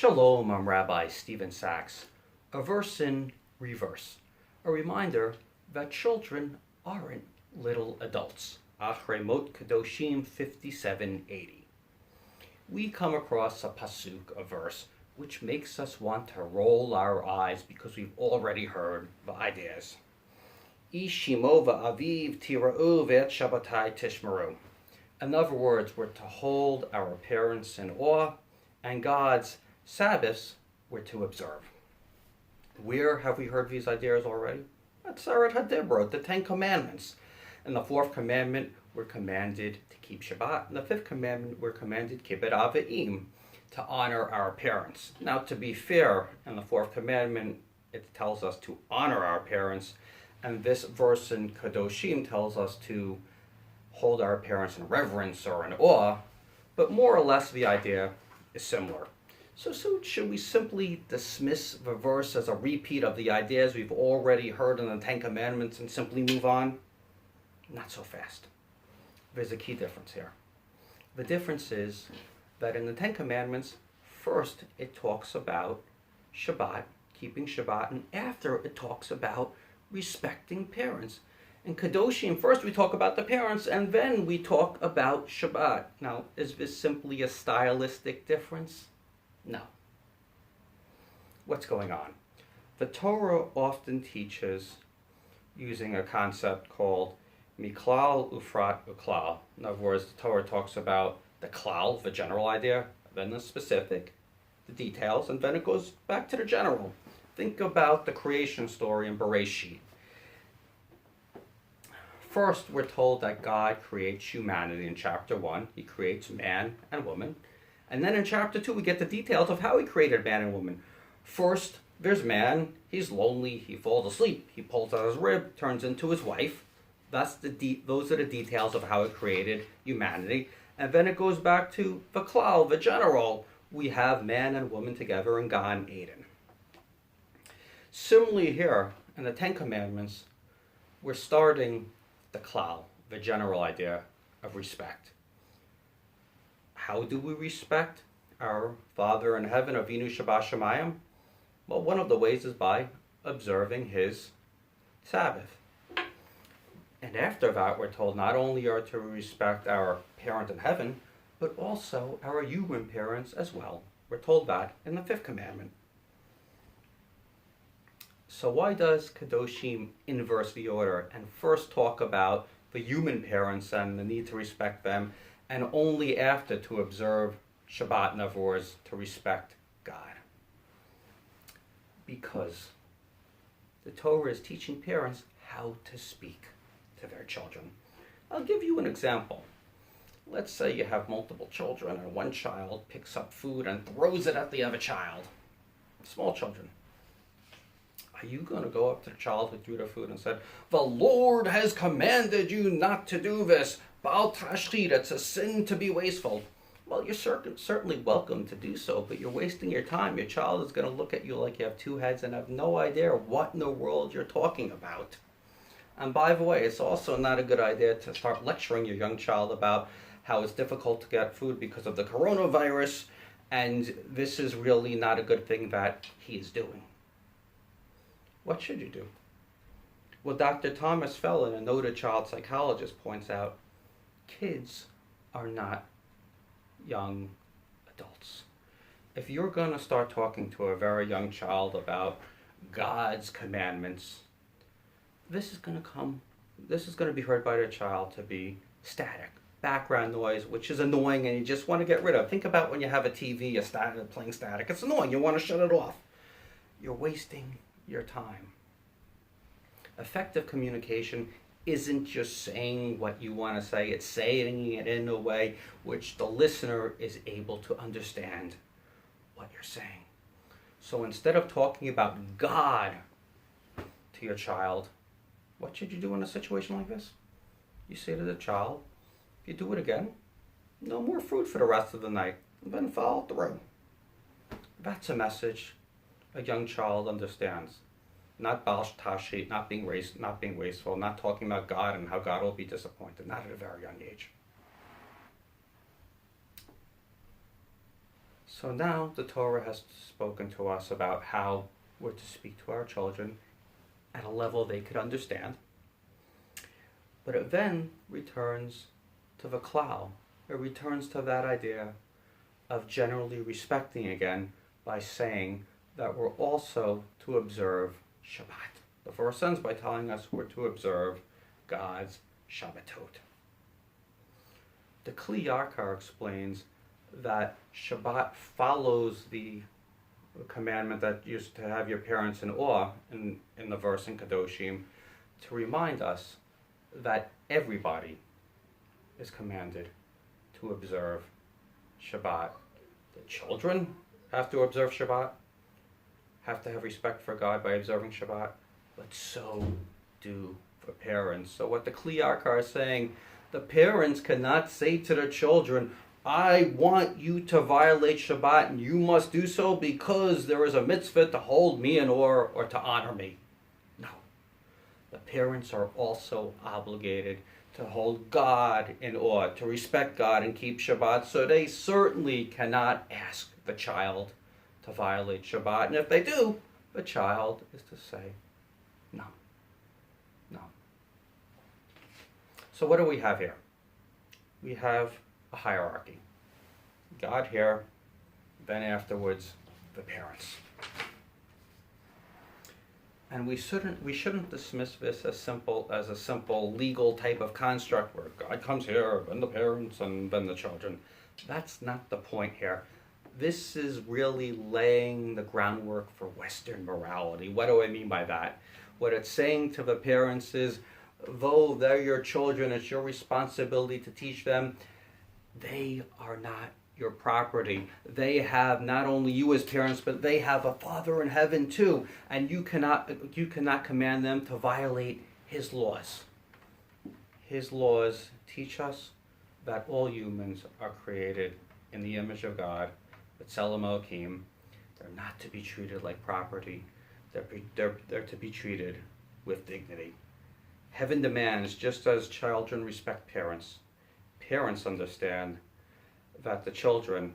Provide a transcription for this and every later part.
Shalom, I'm Rabbi Stephen Sachs. A verse in reverse. A reminder that children aren't little adults. Achrei Kedoshim5780. We come across a pasuk, a verse, which makes us want to roll our eyes because we've already heard the ideas. Ishimo va'aviv tira'u ve'et Shabbatai tishmeru. In other words, we're to hold our parents in awe, and God's Sabbaths we're to observe. Where have we heard these ideas already? At Sarat HaDibrot, the Ten Commandments. In the fourth commandment, we're commanded to keep Shabbat. In the fifth commandment, we're commanded kibbud avim, to honor our parents. Now, to be fair, in the fourth commandment, it tells us to honor our parents, and this verse in Kedoshim tells us to hold our parents in reverence or in awe, but more or less the idea is similar. So should we simply dismiss the verse as a repeat of the ideas we've already heard in the Ten Commandments and simply move on? Not so fast. There's a key difference here. The difference is that in the Ten Commandments, first it talks about Shabbat, keeping Shabbat, and after it talks about respecting parents. In Kedoshim, first we talk about the parents, and then we talk about Shabbat. Now, is this simply a stylistic difference? No. What's going on? The Torah often teaches using a concept called miklal ufrat uklal. In other words, the Torah talks about the klal, the general idea, then the specific, the details, and then it goes back to the general. Think about the creation story in Bereshit. First, we're told that God creates humanity in chapter 1. He creates man and woman. And then in chapter 2, we get the details of how he created man and woman. First, there's man. He's lonely. He falls asleep. He pulls out his rib, turns into his wife. Those are the details of how he created humanity. And then it goes back to the klal, the general. We have man and woman together in Gan Eden. Similarly here, in the Ten Commandments, we're starting the klal, the general idea of respect. How do we respect our Father in heaven, Avinu Shabbat Well, one of the ways is by observing his Sabbath. And after that, we're told not only are to respect our parent in heaven, but also our human parents as well. We're told that in the fifth commandment. So why does Kedoshim inverse the order and first talk about the human parents and the need to respect them, and only after to observe Shabbat, in other words, to respect God? Because the Torah is teaching parents how to speak to their children. I'll give you an example. Let's say you have multiple children and one child picks up food and throws it at the other child. Small children. Are you going to go up to the child who threw the food and said, "The Lord has commanded you not to do this. Ba'al tashchid, it's a sin to be wasteful"? Well, you're certainly welcome to do so, but you're wasting your time. Your child is going to look at you like you have two heads and have no idea what in the world you're talking about. And by the way, it's also not a good idea to start lecturing your young child about how it's difficult to get food because of the coronavirus, and this is really not a good thing that he is doing. What should you do? Well, Dr. Thomas Fellon, a noted child psychologist, points out kids are not young adults. If you're going to start talking to a very young child about God's commandments, this is going to be heard by the child to be static, background noise, which is annoying and you just want to get rid of. Think about when you have a TV, playing static. It's annoying. You want to shut it off. You're wasting your time. Effective communication isn't just saying what you want to say, it's saying it in a way which the listener is able to understand what you're saying. So instead of talking about God to your child, what should you do in a situation like this? You say to the child, if you do it again, no more food for the rest of the night, and then follow through. That's a message a young child understands. Not balsh tashi, not being wasteful, not talking about God and how God will be disappointed, not at a very young age. So now the Torah has spoken to us about how we're to speak to our children at a level they could understand. But it then returns to the klal. It returns to that idea of generally respecting again by saying that we're also to observe Shabbat. The verse ends by telling us we're to observe God's Shabbatot. The Kli Yakar explains that Shabbat follows the commandment that used to have your parents in awe in the verse in Kedoshim, to remind us that everybody is commanded to observe Shabbat. The children have to observe Shabbat, have to have respect for God by observing Shabbat, but so do the parents. So what the Kli Yakar is saying, the parents cannot say to their children, I want you to violate Shabbat and you must do so because there is a mitzvah to hold me in awe or to honor me. No. The parents are also obligated to hold God in awe, to respect God and keep Shabbat, so they certainly cannot ask the child to violate Shabbat. And if they do, the child is to say, no. No. So what do we have here? We have a hierarchy. God here, then afterwards, the parents. And we shouldn't dismiss this as a simple legal type of construct where God comes here, then the parents, and then the children. That's not the point here. This is really laying the groundwork for Western morality. What do I mean by that? What it's saying to the parents is, though they're your children, it's your responsibility to teach them. They are not your property. They have not only you as parents, but they have a Father in heaven too. And you cannot command them to violate His laws. His laws teach us that all humans are created in the image of God, B'Tselem Elokim. They're not to be treated like property. They're to be treated with dignity. Heaven demands, just as children respect parents, parents understand that the children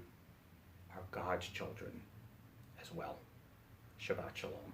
are God's children as well. Shabbat Shalom.